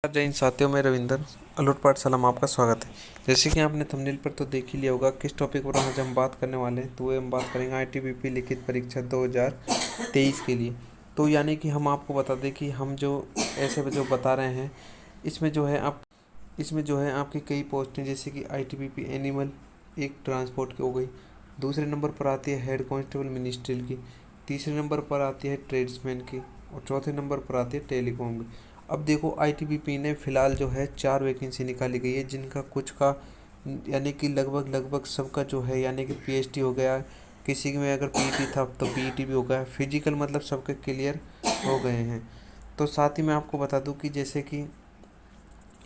जय हिंद साथियों, मैं रविंदर अलूट पाठशाला में आपका स्वागत है। जैसे कि आपने थंबनेल पर तो देख ही लिया होगा किस टॉपिक पर आज हम बात करने वाले हैं। तो वो हम बात करेंगे आईटीबीपी लिखित परीक्षा 2023 के लिए। तो यानी कि हम आपको बता दें कि हम जो ऐसे जो बता रहे हैं इसमें जो है आपकी कई पोस्टें, जैसे कि आईटीबीपी एनिमल एक ट्रांसपोर्ट की हो गई। दूसरे नंबर पर आती है हेड कांस्टेबल मिनिस्ट्रियल की। तीसरे नंबर पर आती है ट्रेड्समैन की। और चौथे नंबर पर आती है टेलीकॉम की। अब देखो आईटीबीपी ने फिलहाल जो है 4 वैकेंसी निकाली गई है, जिनका कुछ का यानी कि लगभग सबका जो है यानी कि पीएचडी हो गया। किसी में अगर पीईटी था तो पीईटी भी हो गया। फिजिकल मतलब सबके क्लियर हो गए हैं। तो साथ ही मैं आपको बता दूं कि जैसे कि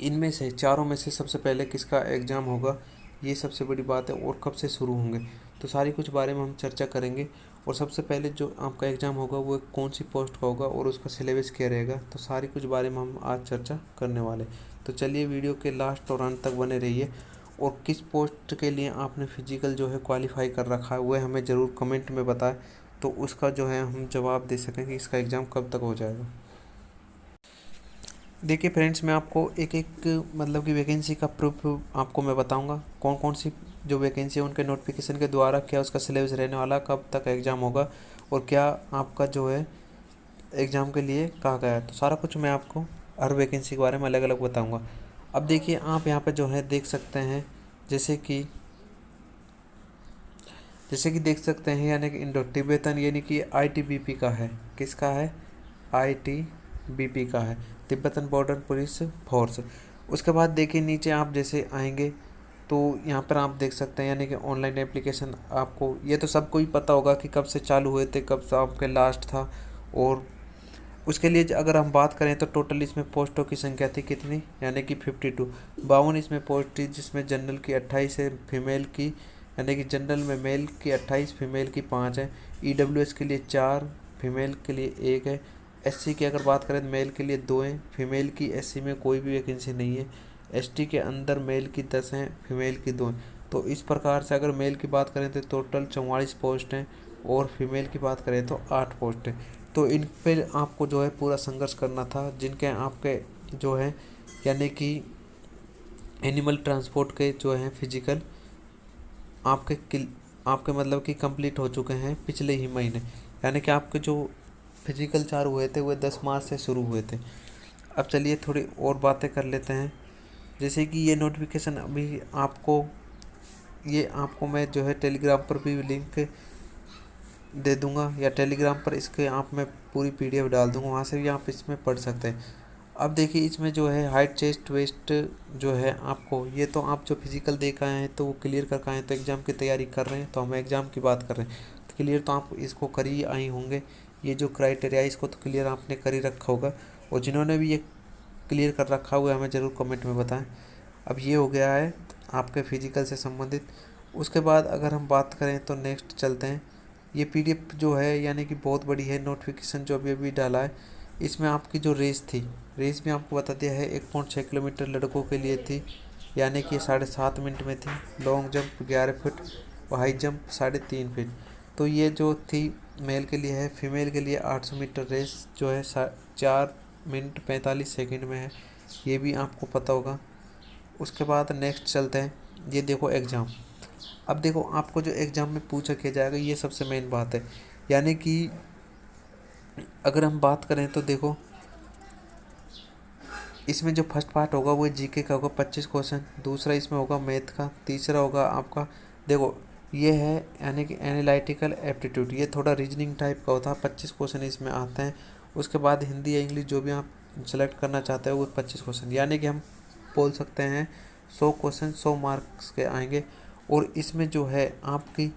इनमें से चारों में से सबसे पहले किसका एग्ज़ाम होगा, ये सबसे बड़ी बात है, और कब से शुरू होंगे। तो सारी कुछ बारे में हम चर्चा करेंगे। और सबसे पहले जो आपका एग्ज़ाम होगा वो कौन सी पोस्ट का होगा और उसका सिलेबस क्या रहेगा, तो सारी कुछ बारे में हम आज चर्चा करने वाले। तो चलिए वीडियो के लास्ट और अंत तक बने रहिए। और किस पोस्ट के लिए आपने फिजिकल जो है क्वालिफाई कर रखा है वह हमें ज़रूर कमेंट में बताएं, तो उसका जो है हम जवाब दे सकें कि इसका एग्ज़ाम कब तक हो जाएगा। देखिए फ्रेंड्स, मैं आपको एक एक मतलब कि वैकेंसी का प्रूफ आपको मैं बताऊंगा। कौन कौन सी जो वैकेंसी है उनके नोटिफिकेशन के द्वारा क्या उसका सिलेबस रहने वाला, कब तक एग्ज़ाम होगा और क्या आपका जो है एग्ज़ाम के लिए कहा गया है। तो सारा कुछ मैं आपको हर वैकेंसी के बारे में अलग अलग बताऊंगा। अब देखिए आप यहाँ पे जो है देख सकते हैं, जैसे कि देख सकते हैं यानी कि इंडो तिब्बतन यानी कि आईटीबीपी का है। किसका है? आईटीबीपी का है, तिब्बतन बॉर्डर पुलिस फोर्स। उसके बाद देखिए नीचे आप जैसे आएंगे तो यहाँ पर आप देख सकते हैं यानी कि ऑनलाइन एप्लीकेशन। आपको ये तो सबको ही पता होगा कि कब से चालू हुए थे, कब से आपके लास्ट था। और उसके लिए अगर हम बात करें तो टोटल इसमें पोस्टों की संख्या थी कितनी, यानी कि 52 52 इसमें पोस्ट थी, जिसमें जनरल की 28 है, फीमेल की यानी कि जनरल में मेल की 28, फीमेल की 5 है। ईडब्ल्यूएस के लिए 4, फीमेल के लिए 1 है। एससी की अगर बात करें तो मेल के लिए 2 हैं, फीमेल की एससी में कोई भी वैकेंसी नहीं है। एसटी के अंदर मेल की 10 हैं, फीमेल की 2 हैं। तो इस प्रकार से अगर मेल की बात करें तो टोटल 44 पोस्ट हैं और फीमेल की बात करें तो 8 पोस्ट हैं। तो इन पर आपको जो है पूरा संघर्ष करना था, जिनके आपके जो है यानी कि एनिमल ट्रांसपोर्ट के जो हैं फिजिकल आपके मतलब कि कंप्लीट हो चुके हैं पिछले ही महीने। यानी कि आपके जो फिजिकल 4 हुए थे वह 10 मार्च से शुरू हुए थे। अब चलिए थोड़ी और बातें कर लेते हैं। जैसे कि ये नोटिफिकेशन अभी आपको मैं जो है टेलीग्राम पर भी लिंक दे दूंगा, या टेलीग्राम पर इसके आप मैं पूरी पीडीएफ डाल दूंगा, वहाँ से भी आप इसमें पढ़ सकते हैं। अब देखिए इसमें जो है हाइट, चेस्ट, वेस्ट जो है आपको, ये तो आप जो फिजिकल देख आए हैं तो वो क्लियर कर आए हैं, तो एग्ज़ाम की तैयारी कर रहे हैं, तो हम एग्ज़ाम की बात कर रहे हैं तो क्लियर तो आप इसको कर ही आए होंगे। ये जो क्राइटेरिया इसको तो क्लियर आपने कर ही रखा होगा। और जिन्होंने भी ये क्लियर कर रखा हुआ है हमें ज़रूर कमेंट में बताएं। अब ये हो गया है आपके फिजिकल से संबंधित। उसके बाद अगर हम बात करें तो नेक्स्ट चलते हैं। ये पीडीएफ जो है यानी कि बहुत बड़ी है, नोटिफिकेशन जो अभी अभी डाला है। इसमें आपकी जो रेस थी, रेस भी आपको बता दिया है 1.6 किलोमीटर लड़कों के लिए थी, यानी कि 7.5 मिनट में थी। लॉन्ग जंप 11 फीट और हाई जंप 3.5 फीट। तो ये जो थी मेल के लिए है। फीमेल के लिए 800 मीटर रेस जो है 4 मिनट 45 सेकंड में है, ये भी आपको पता होगा। उसके बाद नेक्स्ट चलते हैं। ये देखो एग्ज़ाम। अब देखो आपको जो एग्ज़ाम में पूछा किया जाएगा, ये सबसे मेन बात है। यानी कि अगर हम बात करें तो देखो इसमें जो फर्स्ट पार्ट होगा वो जीके का होगा 25 क्वेश्चन। दूसरा इसमें होगा मैथ का। तीसरा होगा आपका, देखो ये है यानी कि एनालिटिकल एप्टीट्यूड, ये थोड़ा रीजनिंग टाइप का होता है। 25 क्वेश्चन इसमें आते हैं। उसके बाद हिंदी या इंग्लिश जो भी आप सेलेक्ट करना चाहते हो वो 25 क्वेश्चन, यानी कि हम बोल सकते हैं 100 क्वेश्चन 100 मार्क्स के आएंगे। और इसमें जो है आपकी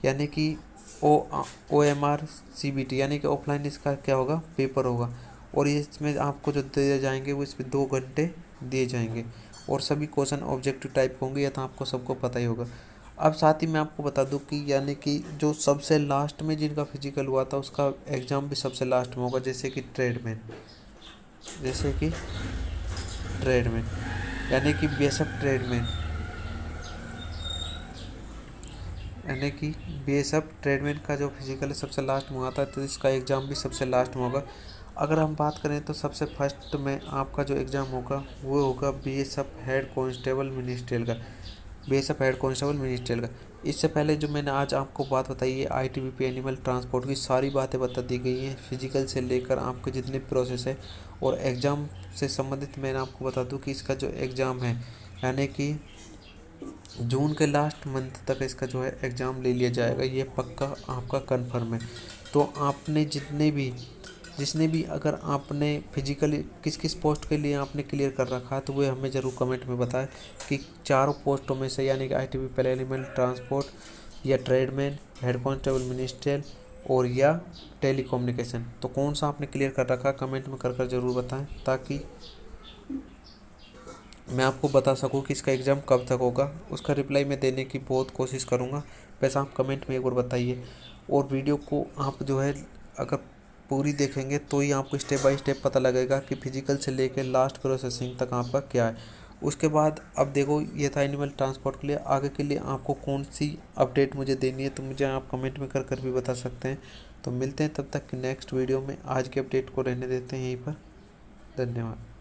यानी कि OMR CBT यानी कि ऑफलाइन इसका क्या होगा, पेपर होगा। और ये इसमें आपको जो दिए जाएंगे वो इसमें 2 घंटे दिए जाएंगे। और सभी क्वेश्चन ऑब्जेक्टिव टाइप होंगे, या तो आपको सबको पता ही होगा। अब साथ ही मैं आपको बता दूं कि यानी कि जो सबसे लास्ट में जिनका फिजिकल हुआ था उसका एग्ज़ाम भी सबसे लास्ट में होगा। जैसे कि ट्रेडमैन यानी कि बीएसएफ ट्रेडमैन का जो फिजिकल सबसे लास्ट में हुआ था, तो इसका एग्ज़ाम भी सबसे लास्ट में होगा। अगर हम बात करें तो सबसे फर्स्ट में आपका जो एग्ज़ाम होगा वो होगा बीएसएफ हेड कांस्टेबल मिनिस्ट्रियल का, बीएसएफ हेड कांस्टेबल मिनिस्ट्रियल का। इससे पहले जो मैंने आज आपको बात बताई है आईटीबीपी एनिमल ट्रांसपोर्ट की, सारी बातें बता दी गई हैं, फिजिकल से लेकर आपके जितने प्रोसेस है। और एग्ज़ाम से संबंधित मैंने आपको बता दूं कि इसका जो एग्ज़ाम है यानी कि जून के लास्ट मंथ तक इसका जो है एग्ज़ाम ले लिया जाएगा, ये पक्का आपका कंफर्म है। तो आपने जिसने भी अगर आपने फिजिकली किस किस पोस्ट के लिए आपने क्लियर कर रखा है तो वो हमें ज़रूर कमेंट में बताएं कि चारों पोस्टों में से यानी कि आईटीबीपी एनिमल ट्रांसपोर्ट या ट्रेडमैन, हेड कांस्टेबल मिनिस्ट्रियल और या टेलीकम्युनिकेशन, तो कौन सा आपने क्लियर कर रखा है कमेंट में कर ज़रूर बताएं, ताकि मैं आपको बता सकूं कि इसका एग्ज़ाम कब तक होगा। उसका रिप्लाई मैं देने की बहुत कोशिश करूंगा। वैसे आप कमेंट में एक बार बताइए। और वीडियो को आप जो है अगर पूरी देखेंगे तो ही आपको स्टेप बाय स्टेप पता लगेगा कि फिजिकल से लेकर लास्ट प्रोसेसिंग तक आपका क्या है। उसके बाद अब देखो, ये था एनिमल ट्रांसपोर्ट के लिए। आगे के लिए आपको कौन सी अपडेट मुझे देनी है तो मुझे आप कमेंट में कर भी बता सकते हैं। तो मिलते हैं तब तक नेक्स्ट वीडियो में। आज के अपडेट को रहने देते हैं यहीं पर। धन्यवाद।